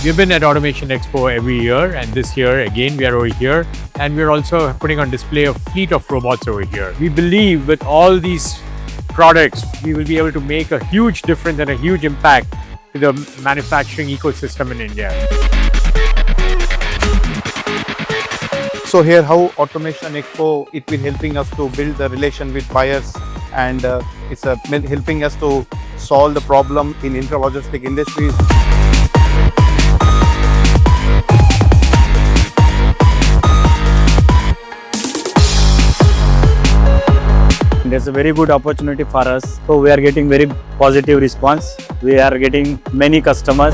We've been at Automation Expo every year, and this year again we are over here, and we're also putting on display a fleet of robots over here. We believe with all these products, we will be able to make a huge difference and a huge impact to the manufacturing ecosystem in India. So here how Automation Expo, it will helping us to build the relation with buyers, and it's helping us to solve the problem in intralogistic industries. It's a very good opportunity for us. So we are getting very positive response. We are getting many customers.